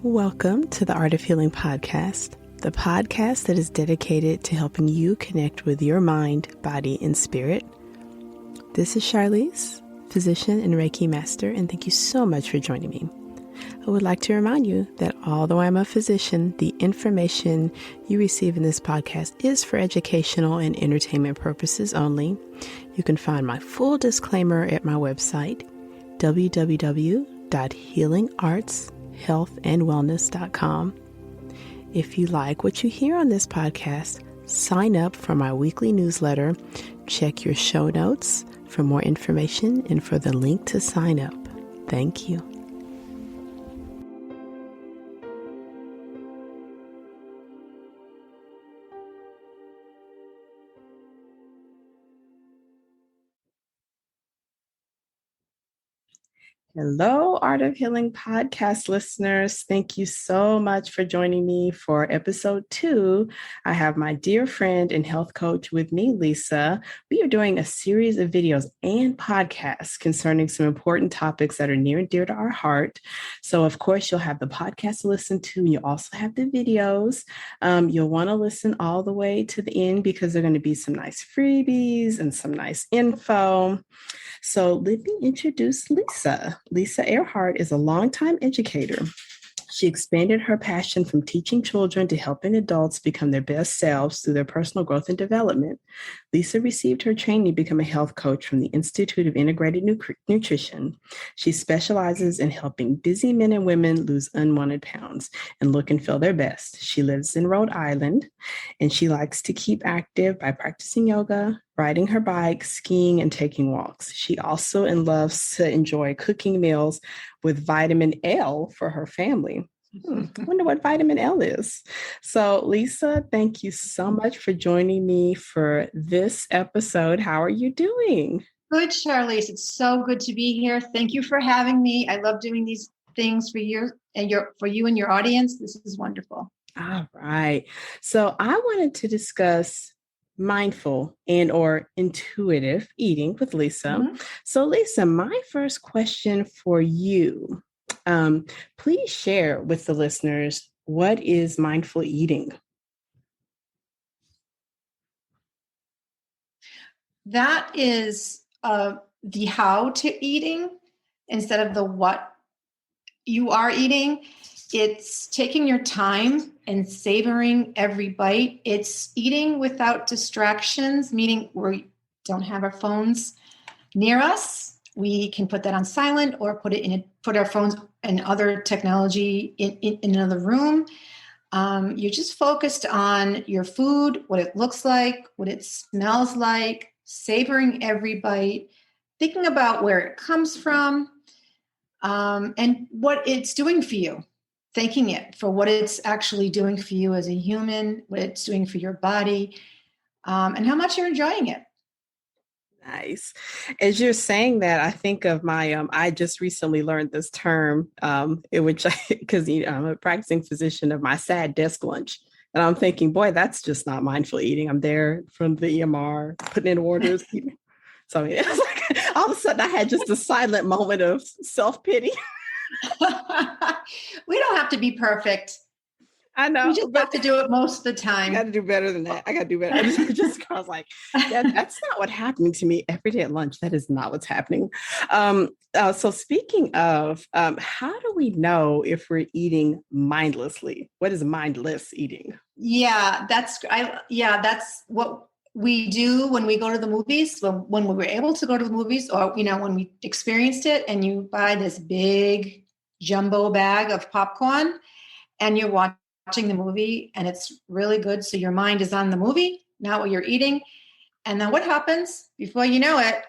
Welcome to the Art of Healing podcast, the podcast that is dedicated to helping you connect with your mind, body, and spirit. This is Charlize, physician and Reiki master, and thank you so much for joining me. I would like to remind you that although I'm a physician, the information you receive in this podcast is for educational and entertainment purposes only. You can find my full disclaimer at my website, www.healingartshealthandwellness.com. If you like what you hear on this podcast, sign up for my weekly newsletter. Check your show notes for more information and for the link to sign up. Thank you. Hello, Art of Healing podcast listeners. Thank you so much for joining me for episode 2. I have my dear friend and health coach with me, Lisa. We are doing a series of videos and podcasts concerning some important topics that are near and dear to our heart. So, of course, you'll have the podcast to listen to. You also have the videos. You'll want to listen all the way to the end because there are going to be some nice freebies and some nice info. So let me introduce Lisa. Lisa Airhart is a longtime educator. She expanded her passion from teaching children to helping adults become their best selves through their personal growth and development. Lisa received her training to become a health coach from the Institute of Integrated Nutrition. She specializes in helping busy men and women lose unwanted pounds and look and feel their best. She lives in Rhode Island, and she likes to keep active by practicing yoga, riding her bike, skiing, and taking walks. She also loves to enjoy cooking meals with vitamin L for her family. I wonder what vitamin L is. So, Lisa, thank you so much for joining me for this episode. How are you doing? Good, Charlize. It's so good to be here. Thank you for having me. I love doing these things for you and your audience. This is wonderful. All right. So, I wanted to discuss mindful and or intuitive eating with Lisa. Mm-hmm. So Lisa, my first question for you, please share with the listeners, what is mindful eating? That is the how to eating instead of the what you are eating. It's taking your time and savoring every bite. It's eating without distractions, meaning we don't have our phones near us. We can put that on silent or put our phones and other technology in another room. You're just focused on your food, what it looks like, what it smells like, savoring every bite, thinking about where it comes from, and what it's doing for you. Thanking it for what it's actually doing for you as a human, what it's doing for your body, and how much you're enjoying it. Nice. As you're saying that, I think of my, I just recently learned this term, because I'm a practicing physician, of my sad desk lunch. And I'm thinking, boy, that's just not mindful eating. I'm there from the EMR, putting in orders. So it's like all of a sudden I had just a silent moment of self-pity. We don't have to be perfect. I know. We just have to do it most of the time. I got to do better than that. I got to do better. I was like, that's not what's happening to me every day at lunch. That is not what's happening. So speaking of, how do we know if we're eating mindlessly? What is mindless eating? Yeah, that's what we do when we go to the movies, when we were able to go to the movies, or, when we experienced it, and you buy this big jumbo bag of popcorn and you're watching the movie and it's really good. So your mind is on the movie, not what you're eating. And then what happens? Before you know it,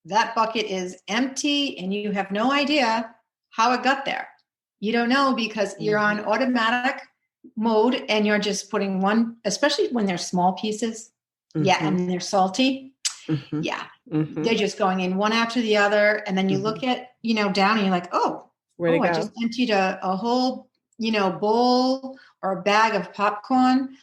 that bucket is empty and you have no idea how it got there. You don't know because you're on automatic mode and you're just putting one, especially when they're small pieces. Mm-hmm. Yeah, and they're salty. Mm-hmm. Yeah, mm-hmm. They're just going in one after the other. And then you look at, down and you're like, I just emptied a whole, bowl or a bag of popcorn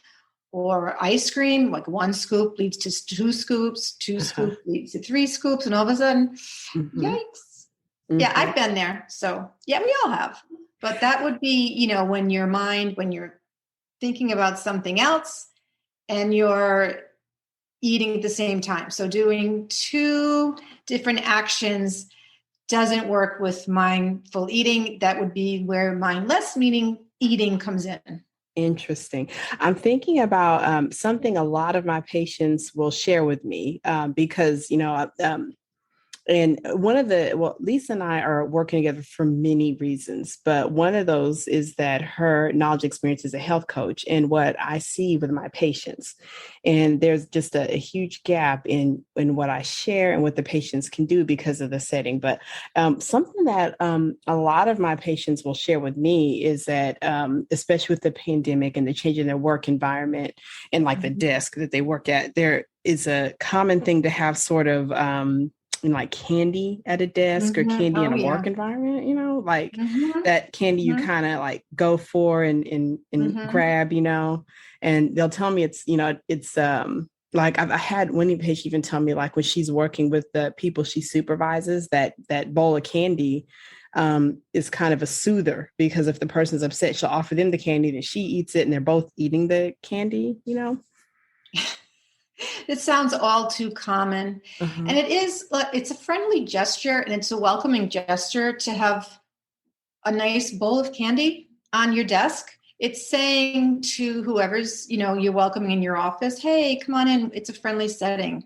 or ice cream. Like one scoop leads to 2 scoops, 2 scoops leads to 3 scoops. And all of a sudden, yikes, Yeah, Mm-hmm. I've been there. So yeah, we all have. But that would be, when when you're thinking about something else and you're eating at the same time. So doing two different actions doesn't work with mindful eating. That would be where mindless meaning eating comes in. Interesting. I'm thinking about something a lot of my patients will share with me because, and Lisa and I are working together for many reasons, but one of those is that her knowledge experience as a health coach and what I see with my patients. And there's just a huge gap in what I share and what the patients can do because of the setting. But something that a lot of my patients will share with me is that, especially with the pandemic and the change in their work environment and like the desk that they work at, there is a common thing to have sort of, like candy at a desk or candy in a work environment, like that candy you kind of like go for and grab, and they'll tell me it's like I had one patient even tell me like when she's working with the people she supervises that bowl of candy is kind of a soother because if the person's upset, she'll offer them the candy, then she eats it and they're both eating the candy. It sounds all too common. Uh-huh. And it's a friendly gesture and it's a welcoming gesture to have a nice bowl of candy on your desk. It's saying to whoever's, you're welcoming in your office, hey, come on in. It's a friendly setting.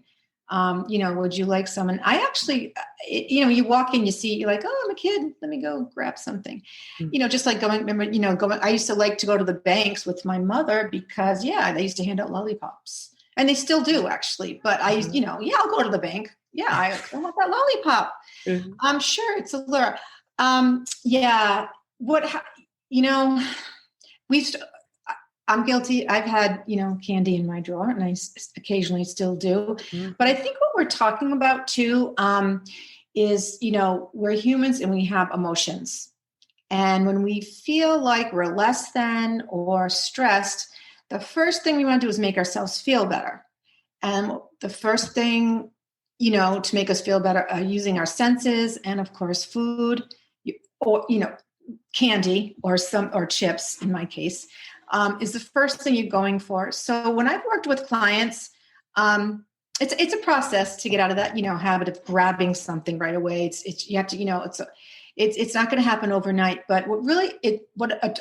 Would you like some? And I actually, you walk in, you see, you're like, oh, I'm a kid. Let me go grab something. Mm-hmm. Just like I used to like to go to the banks with my mother because, they used to hand out lollipops. And they still do, actually. But I, I'll go to the bank. Yeah, I want that lollipop. Mm-hmm. I'm sure it's a lure. I'm guilty. I've had, candy in my drawer, and I occasionally still do. Mm-hmm. But I think what we're talking about too is, we're humans and we have emotions. And when we feel like we're less than or stressed, the first thing we want to do is make ourselves feel better. And the first thing, to make us feel better are using our senses and, of course, food or, candy or chips, in my case, is the first thing you're going for. So when I've worked with clients, it's a process to get out of that, habit of grabbing something right away. It's you have to, it's not going to happen overnight. But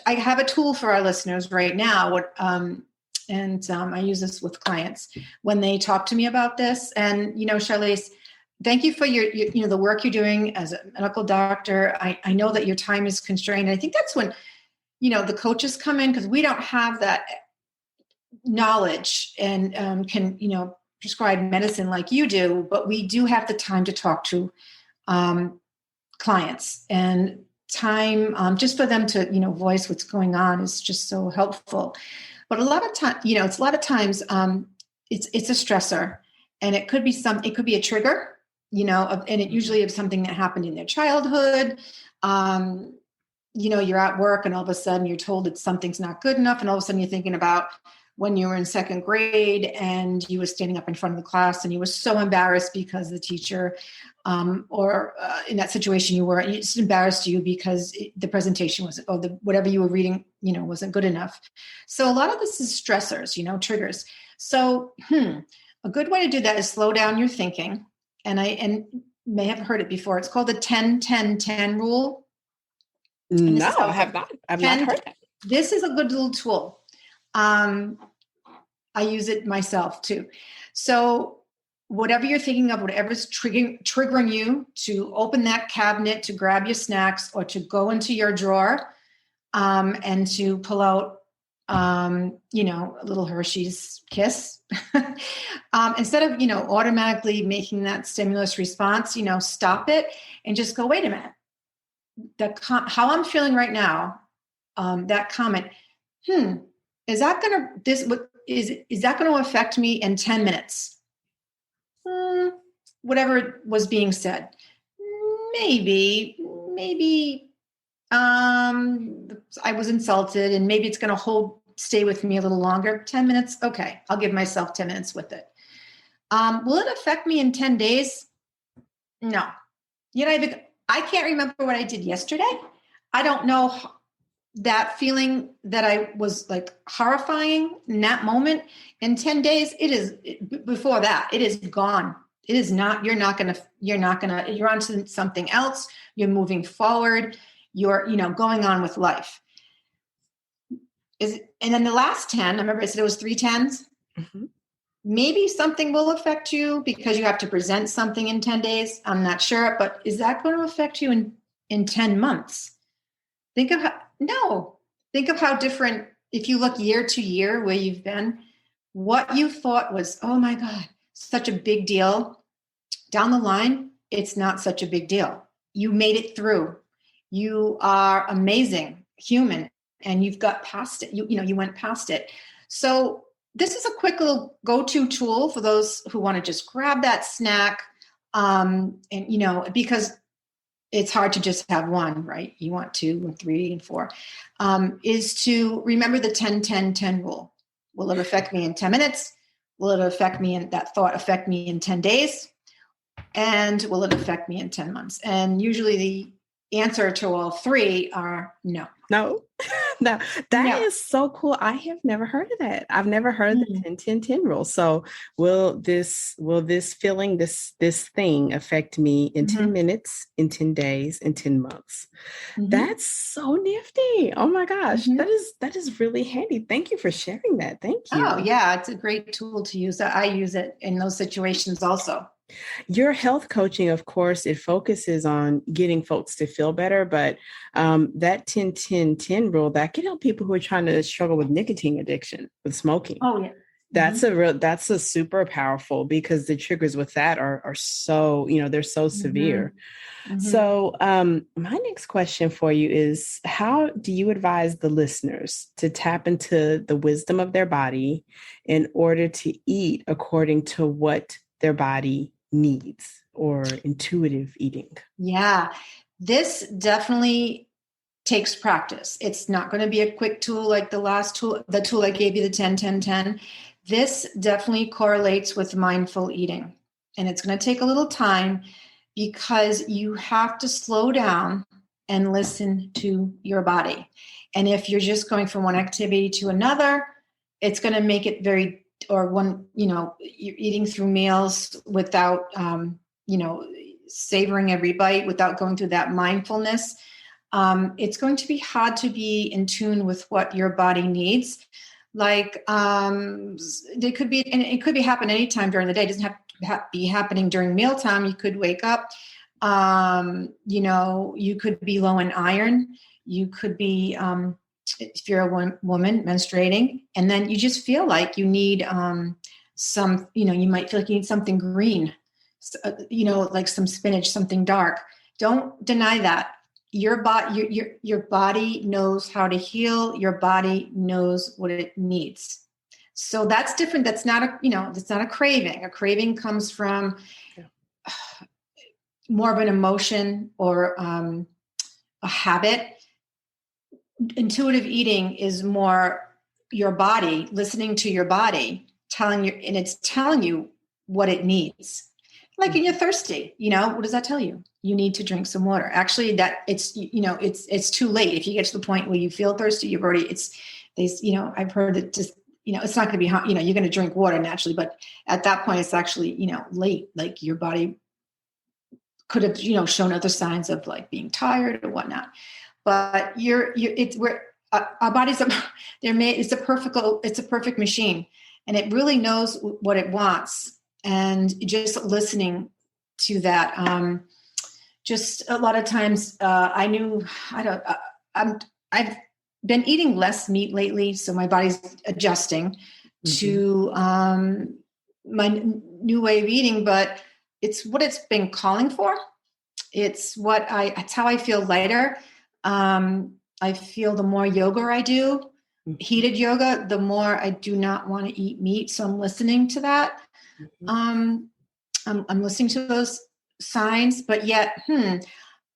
I have a tool for our listeners right now. I use this with clients when they talk to me about this. And Charlize, thank you for your the work you're doing as a medical doctor. I know that your time is constrained. I think that's when the coaches come in because we don't have that knowledge and can prescribe medicine like you do, but we do have the time to talk to clients and time just for them to voice what's going on is just so helpful. But a lot of times it's a stressor, and it could be a trigger, and it usually is something that happened in their childhood. You're at work and all of a sudden you're told that something's not good enough, and all of a sudden you're thinking about when you were in second grade and you were standing up in front of the class and you were so embarrassed because the teacher or in that situation you were, it's embarrassed you because the presentation wasn't, or whatever you were reading, wasn't good enough. So a lot of this is stressors, triggers. So a good way to do that is slow down your thinking. And may have heard it before. It's called the 10-10-10 rule. No, I have not. I've not heard that. This is a good little tool. I use it myself too. So whatever you're thinking of, whatever's triggering you to open that cabinet, to grab your snacks, or to go into your drawer and to pull out, a little Hershey's Kiss, instead of, automatically making that stimulus response, stop it and just go, wait a minute. How I'm feeling right now, that comment, is that going to affect me in 10 minutes? Whatever was being said. Maybe I was insulted and maybe it's going to stay with me a little longer. 10 minutes. Okay. I'll give myself 10 minutes with it. Will it affect me in 10 days? No. I can't remember what I did yesterday. I don't know that feeling that I was like horrifying in that moment. In 10 days, before that, it is gone. It is not, you're on to something else. You're moving forward. You're, going on with life. And then the last 10, I remember I said it was 3 10s. Mm-hmm. Maybe something will affect you because you have to present something in 10 days. I'm not sure, but is that going to affect you in 10 months? Think of how different, if you look year to year where you've been, what you thought was, oh my God, such a big deal. Down the line, it's not such a big deal. You made it through. You are amazing human and you've got past it. You went past it. So this is a quick little go-to tool for those who want to just grab that snack. Because it's hard to just have one, right? You want 2 and 3 and 4, is to remember the 10-10-10 rule. Will it affect me in 10 minutes? Will it affect me that thought affect me in 10 days? And will it affect me in 10 months? And usually the answer to all 3 are no. No. Now that is so cool. I have never heard of that. I've never heard the 10-10-10 rule. So will this feeling, this thing affect me in 10 minutes, in 10 days, in 10 months? That's so nifty. Oh my gosh. That is really handy. Thank you for sharing that. Thank you. Oh yeah. It's a great tool to use. I use it in those situations also. Your health coaching, of course, it focuses on getting folks to feel better, but that 10-10-10 rule, that can help people who are trying to struggle with nicotine addiction, with smoking. Oh yeah. That's a super powerful, because the triggers with that are so, they're so severe. So my next question for you is, how do you advise the listeners to tap into the wisdom of their body in order to eat according to what their body needs, or intuitive eating? Yeah, this definitely takes practice. It's not going to be a quick tool like the tool I gave you, the 10-10-10. This definitely correlates with mindful eating. And it's going to take a little time because you have to slow down and listen to your body. And if you're just going from one activity to another, it's going to make it you're eating through meals without, savoring every bite, without going through that mindfulness. It's going to be hard to be in tune with what your body needs. Like it could be happen anytime during the day. It doesn't have to be happening during mealtime. You could wake up, you could be low in iron. You could be, if you're a woman menstruating, and then you just feel like you need you might feel like you need something green, like some spinach, something dark. Don't deny that. Your body knows how to heal. Your body knows what it needs. So that's different. That's not a craving. A craving comes from more of an emotion or a habit. Intuitive eating is more your body, listening to your body, and it's telling you what it needs. Like when you're thirsty, what does that tell you? You need to drink some water. Actually, that it's too late. If you get to the point where you feel thirsty, I've heard that just, it's not going to be hot, you're going to drink water naturally, but at that point it's actually, late. Like your body could have, shown other signs of like being tired or whatnot. But our bodies they're made. It's a perfect machine, and it really knows what it wants. And just listening to that, just a lot of times, I've been eating less meat lately, so my body's adjusting to my new way of eating. But it's what it's been calling for. It's how I feel lighter. I feel the more yoga I do, heated yoga, the more I do not want to eat meat. So I'm listening to that. I'm listening to those signs, but yet,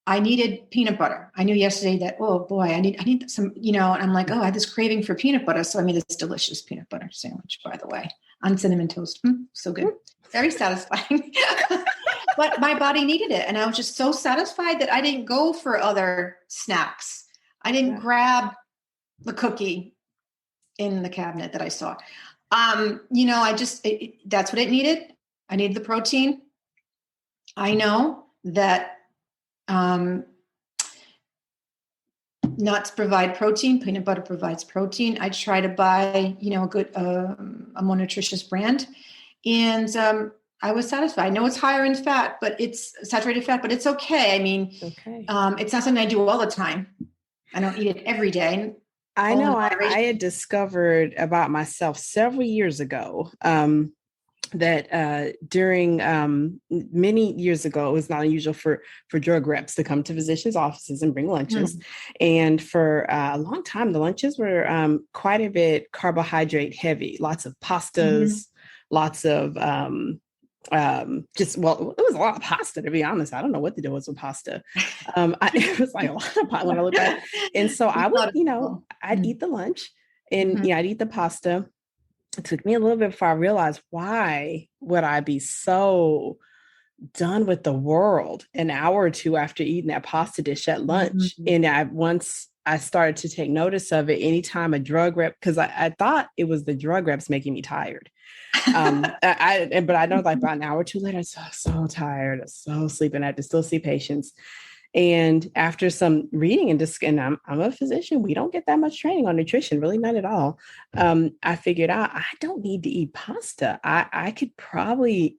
I needed peanut butter. I knew yesterday that, oh boy, I need some, and I'm like, oh, I had this craving for peanut butter. So I made this delicious peanut butter sandwich, by the way, on cinnamon toast. So good. Very satisfying. but my body needed it. And I was just so satisfied that I didn't go for other snacks. I didn't grab the cookie in the cabinet that I saw. I just, that's what it needed. I needed the protein. I know that nuts provide protein. Peanut butter provides protein. I try to buy, a good, a more nutritious brand. And I was satisfied. I know it's higher in fat, but it's saturated fat, but it's okay. I mean, it's not something I do all the time. I don't eat it every day. I know I had discovered about myself several years ago that during many years ago, it was not unusual for drug reps to come to physicians' offices and bring lunches. And for a long time, the lunches were quite a bit carbohydrate heavy, lots of pastas, lots of it was a lot of pasta, to be honest. I don't know what the deal was with pasta. It was like a lot of pasta when I look back. And so I would, I'd eat the lunch and I'd eat the pasta. It took me a little bit before I realized, why would I be so done with the world an hour or two after eating that pasta dish at lunch? And once I started to take notice of it, anytime a drug rep, because I thought it was the drug reps making me tired. But I know, like, about an hour or two later, I'm so tired, I'm so sleeping. I had to still see patients. And after some reading and I'm a physician, we don't get that much training on nutrition, really not at all. I figured out I don't need to eat pasta. I could probably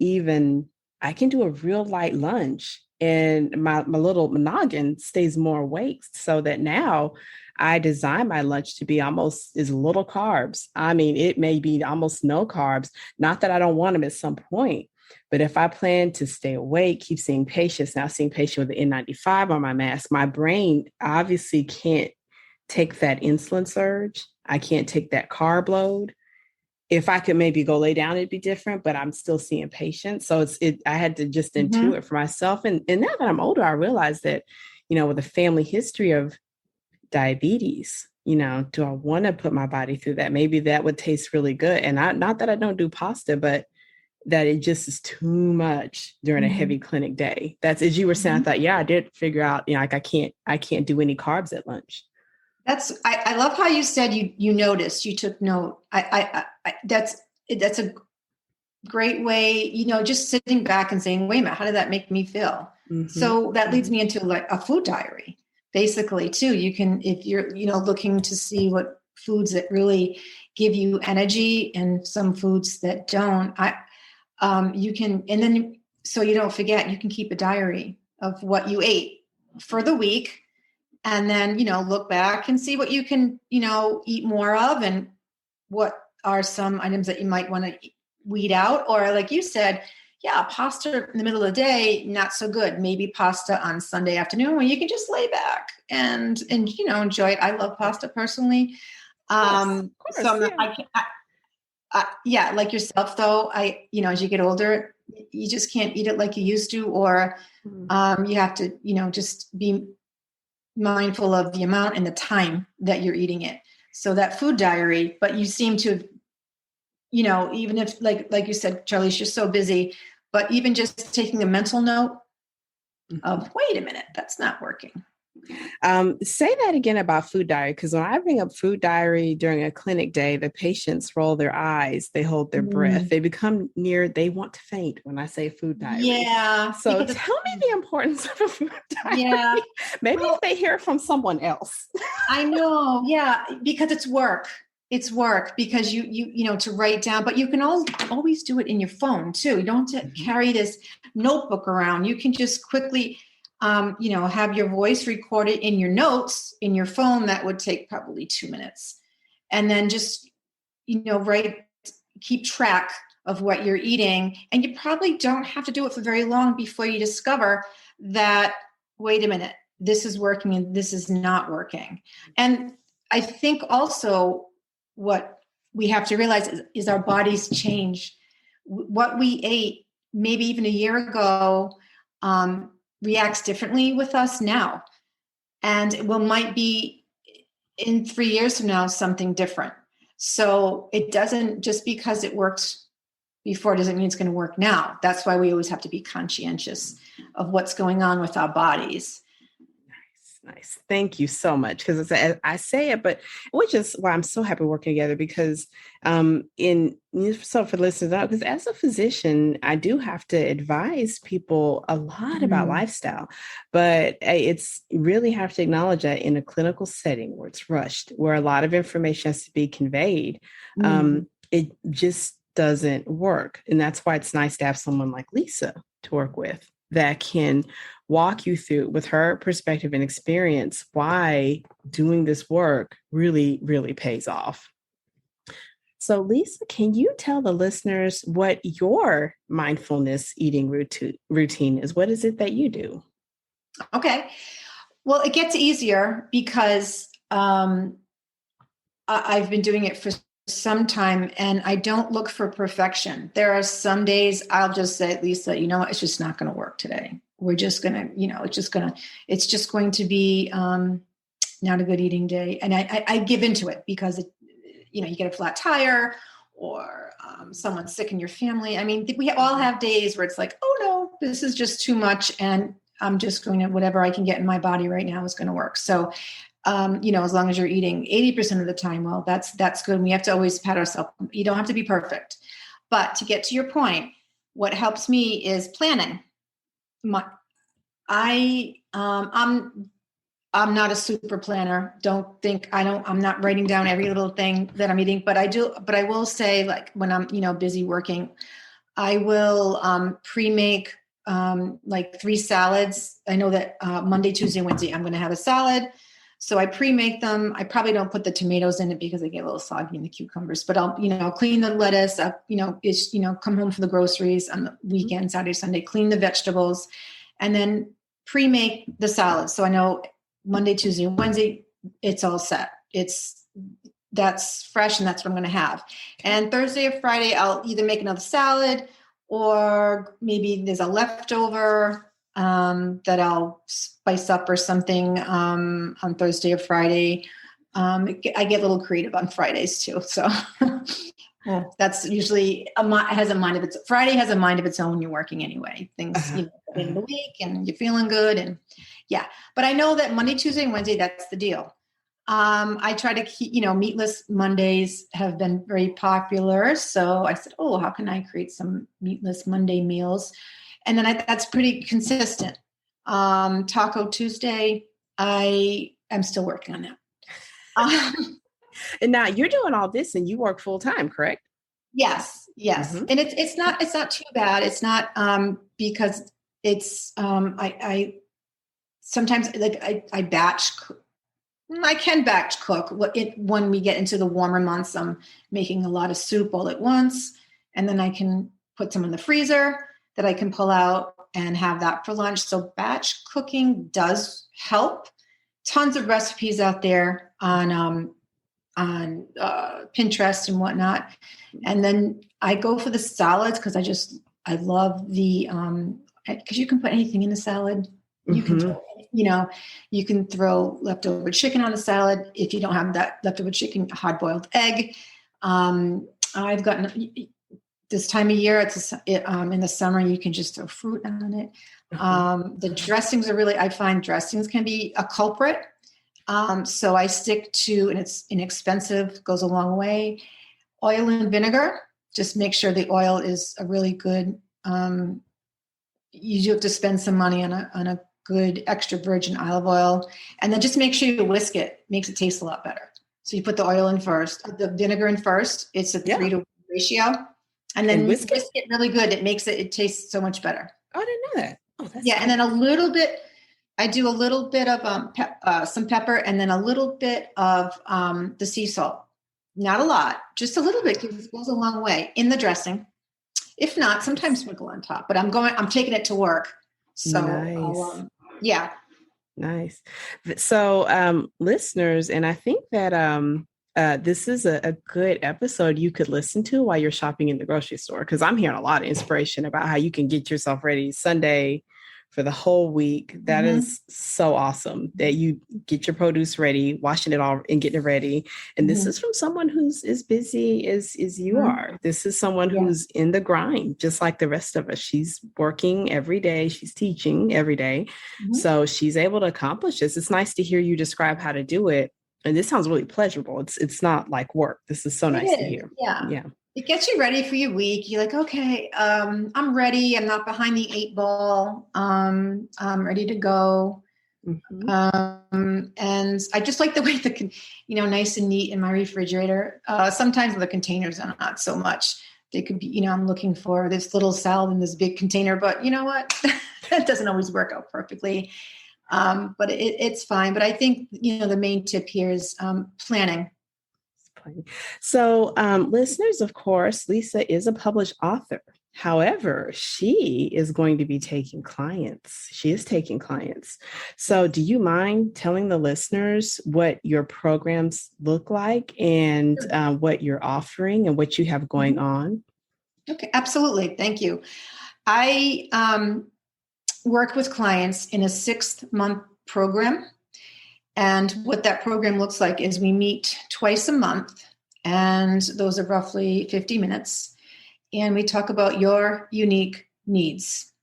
I can do a real light lunch and my little noggin stays more awake, so that now I design my lunch to be almost as little carbs. I mean, it may be almost no carbs, not that I don't want them at some point. But if I plan to stay awake, keep seeing patients, now seeing patients with the N95 on my mask, my brain obviously can't take that insulin surge. I can't take that carb load. If I could maybe go lay down, it'd be different, but I'm still seeing patients. So I had to just intuit it for myself. And now that I'm older, I realize that, with a family history of diabetes, do I want to put my body through that? Maybe that would taste really good. And not that I don't do pasta, but that it just is too much during a heavy clinic day. That's, as you were saying, I thought, I did figure out, like I can't do any carbs at lunch. I love how you said you noticed, you took note. That's a great way, just sitting back and saying, wait a minute, how did that make me feel? So that leads me into like a food diary, basically, too. You can, if you're, looking to see what foods that really give you energy and some foods that don't, you can, and then so you don't forget, you can keep a diary of what you ate for the week, and then look back and see what you can eat more of, and what are some items that you might want to weed out. Or like you said, pasta in the middle of the day, not so good. Maybe pasta on Sunday afternoon when you can just lay back and enjoy it. I love pasta personally. Of course, like yourself, though, as you get older, you just can't eat it like you used to, or you have to, just be mindful of the amount and the time that you're eating it. So that food diary, but you seem to, even if like you said, Charlize, you're so busy, but even just taking a mental note of, wait a minute, that's not working. Say that again about food diary, because when I bring up food diary during a clinic day, the patients roll their eyes, they hold their breath, they become they want to faint when I say food diary. Yeah. So tell me the importance of a food diary. Yeah. Maybe if they hear from someone else. I know. Yeah. Because it's work. It's work because you to write down, but you can always do it in your phone too. You don't have to carry this notebook around. You can just quickly have your voice recorded in your notes in your phone. That would take probably 2 minutes. And then just, keep track of what you're eating. And you probably don't have to do it for very long before you discover that, wait a minute, this is working and this is not working. And I think also what we have to realize is our bodies change. What we ate maybe even a year ago, reacts differently with us now, and might be in 3 years from now something different. So it doesn't, just because it works before doesn't mean it's going to work now. That's why we always have to be conscientious of what's going on with our bodies. Nice. Thank you so much. Because I say it, but which is why I'm so happy working together because so for listeners, because as a physician, I do have to advise people a lot about lifestyle, but it's really have to acknowledge that in a clinical setting where it's rushed, where a lot of information has to be conveyed, it just doesn't work. And that's why it's nice to have someone like Lisa to work with that can walk you through with her perspective and experience why doing this work really, really pays off. So Lisa, can you tell the listeners what your mindfulness eating routine is? What is it that you do? Okay. Well, it gets easier because I've been doing it for some time and I don't look for perfection. There are some days I'll just say, Lisa, you know what? It's just not going to work today. We're just going to, it's just going to be not a good eating day. And I give into it because, you get a flat tire or someone's sick in your family. I mean, we all have days where it's like, oh no, this is just too much. And I'm just going to, whatever I can get in my body right now is going to work. So as long as you're eating 80% of the time, well, that's good. We have to always pat ourselves. You don't have to be perfect. But to get to your point, what helps me is planning. I'm not a super planner. I'm not writing down every little thing that I'm eating, but I will say, like when I'm, busy working, I will pre-make like 3 salads. I know that Monday, Tuesday, Wednesday, I'm going to have a salad. So I pre-make them. I probably don't put the tomatoes in it because they get a little soggy in the cucumbers, but I'll, clean the lettuce, come home for the groceries on the weekend, Saturday, Sunday, clean the vegetables, and then pre-make the salad. So I know Monday, Tuesday, Wednesday, it's all set. That's fresh and that's what I'm going to have. And Thursday or Friday, I'll either make another salad or maybe there's a leftover that I'll spice up or something on Thursday or Friday. I get a little creative on Fridays too. So that's usually Friday has a mind of its own when you're working anyway. Things, at the end of the week and you're feeling good and yeah. But I know that Monday, Tuesday, and Wednesday, that's the deal. I try to keep, meatless Mondays have been very popular. So I said, how can I create some meatless Monday meals? And then that's pretty consistent. Taco Tuesday, I am still working on that. And now you're doing all this and you work full time, correct? Yes. Mm-hmm. And it's not too bad. It's not because it's I sometimes I batch. I can batch cook. When we get into the warmer months, I'm making a lot of soup all at once, and then I can put some in the freezer that I can pull out and have that for lunch. So batch cooking does help. Tons of recipes out there on Pinterest and whatnot. And then I go for the salads because I love the because you can put anything in a salad. You can throw, you can throw leftover chicken on a salad. If you don't have that leftover chicken, a hard-boiled egg. I've gotten this time of year, in the summer, you can just throw fruit on it. The dressings I find dressings can be a culprit. So I stick to, and it's inexpensive, goes a long way. Oil and vinegar, just make sure the oil is a really good, you do have to spend some money on a good extra virgin olive oil. And then just make sure you whisk it, makes it taste a lot better. So you put the oil in first, the vinegar in first, it's a 3-to-1 ratio. And then whisk it really good. It tastes so much better. Oh, I didn't know that. Oh, that's yeah. Cool. And then a little bit, I do a little bit of some pepper and then a little bit of the sea salt. Not a lot, just a little bit because it goes a long way in the dressing. If not, sometimes sprinkle on top, but I'm taking it to work. So nice. Yeah. Nice. So listeners, and I think that this is a good episode you could listen to while you're shopping in the grocery store, because I'm hearing a lot of inspiration about how you can get yourself ready Sunday for the whole week. That Mm-hmm. is so awesome that you get your produce ready, washing it all and getting it ready. And this Mm-hmm. is from someone who's as busy as you Mm-hmm. are. This is someone Yeah. who's in the grind, just like the rest of us. She's working every day. She's teaching every day. Mm-hmm. So she's able to accomplish this. It's nice to hear you describe how to do it. And this sounds really pleasurable. It's not like work. This is so nice to hear. Yeah. Yeah. It gets you ready for your week. You're like, okay, I'm ready. I'm not behind the 8 ball. I'm ready to go. Mm-hmm. And I just like the way nice and neat in my refrigerator. Sometimes the containers are not so much. They could be, I'm looking for this little salad in this big container, but you know what? That doesn't always work out perfectly. But it's fine. But I think, the main tip here is planning. So, listeners, of course, Lisa is a published author. However, she is going to be taking clients. She is taking clients. So, do you mind telling the listeners what your programs look like and what you're offering and what you have going on? Okay, absolutely. Thank you. I work with clients in a 6-month program. And what that program looks like is we meet twice a month, and those are roughly 50 minutes. And we talk about your unique needs,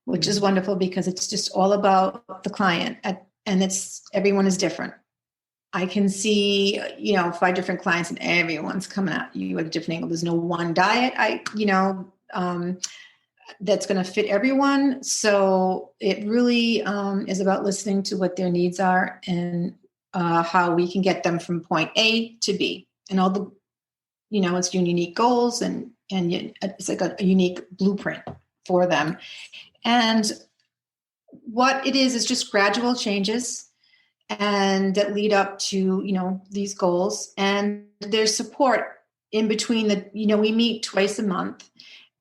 which is wonderful because it's just all about the client. And everyone is different. I can see, 5 different clients and everyone's coming at you at a different angle. There's no one diet, that's going to fit everyone. So it really is about listening to what their needs are and how we can get them from point A to B. And all the, it's your unique goals and it's like a unique blueprint for them. And what it is just gradual changes and that lead up to, these goals. And there's support in between we meet twice a month.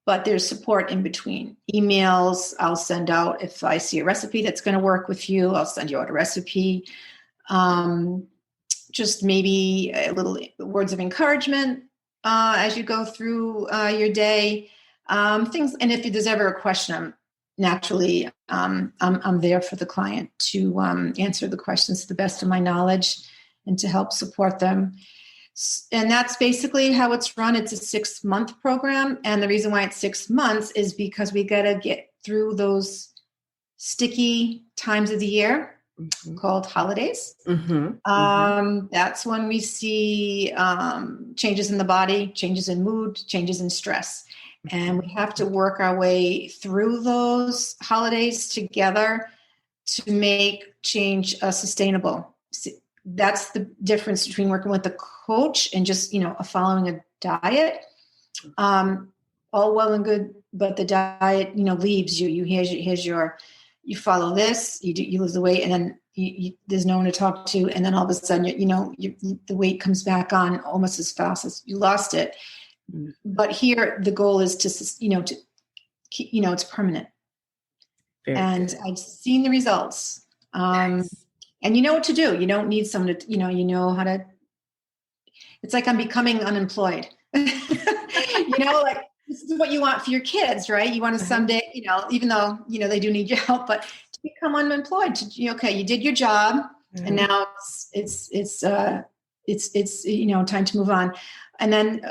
But there's support in between. Emails, I'll send out if I see a recipe that's going to work with you, I'll send you out a recipe. Just maybe a little words of encouragement as you go through your day. Things, and if there's ever a question, I'm there for the client to answer the questions to the best of my knowledge and to help support them. And that's basically how it's run. It's a 6-month program. And the reason why it's 6 months is because we got to get through those sticky times of the year called holidays. That's when we see changes in the body, changes in mood, changes in stress. And we have to work our way through those holidays together to make change sustainable. That's the difference between working with a coach and just, following a diet. All well and good, but the diet, leaves you. You follow this, you lose the weight, and then there's no one to talk to, and then all of a sudden, the weight comes back on almost as fast as you lost it. But here, the goal is to it's permanent. Very and good. I've seen the results. Nice. And you know what to do. You don't need someone to, you know how to, it's like I'm becoming unemployed. Like this is what you want for your kids, right? You want to someday, even though, they do need your help, but to become unemployed, you did your job and now it's time to move on. And then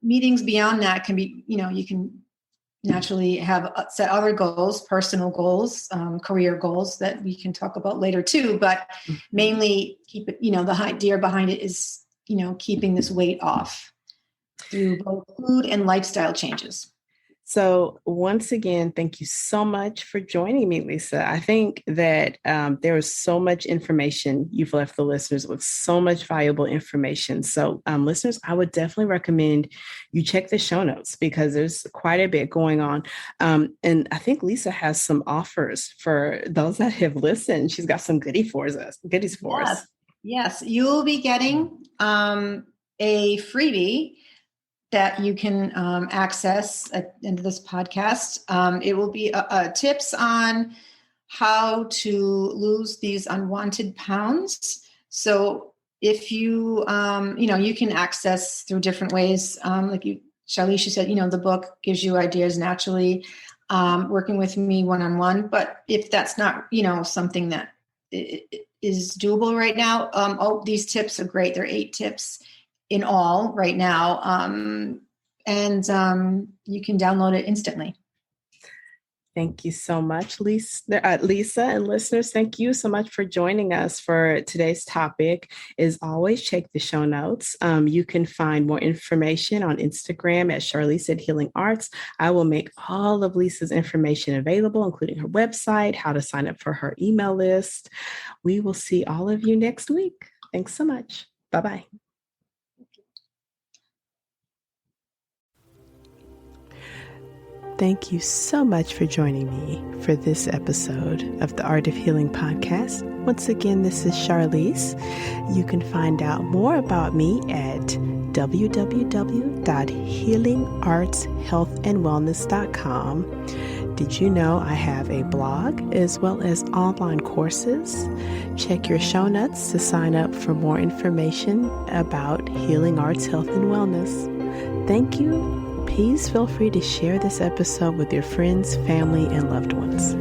meetings beyond that can be, you can naturally have set other goals, personal goals, career goals that we can talk about later too, but mainly keep it, the idea behind it is, keeping this weight off through both food and lifestyle changes. So once again, thank you so much for joining me, Lisa. I think that there is so much information. You've left the listeners with so much valuable information. So listeners, I would definitely recommend you check the show notes because there's quite a bit going on. And I think Lisa has some offers for those that have listened. She's got some goodies for us. Yes, you'll be getting a freebie that you can access at the end of this podcast. It will be tips on how to lose these unwanted pounds. So if you, you can access through different ways. Like Shalisha said, the book gives you ideas naturally. working with me one-on-one. But if that's not, something that is doable right now, these tips are great. There are 8 tips in all right now. And you can download it instantly. Thank you so much, Lisa, and listeners. Thank you so much for joining us for today's topic. As always, check the show notes. You can find more information on Instagram at Charlize at Healing Arts. I will make all of Lisa's information available, including her website, how to sign up for her email list. We will see all of you next week. Thanks so much. Bye-bye. Thank you so much for joining me for this episode of the Art of Healing podcast. Once again, this is Charlize. You can find out more about me at www.healingartshealthandwellness.com. Did you know I have a blog as well as online courses? Check your show notes to sign up for more information about healing arts, health, and wellness. Thank you. Please feel free to share this episode with your friends, family, and loved ones.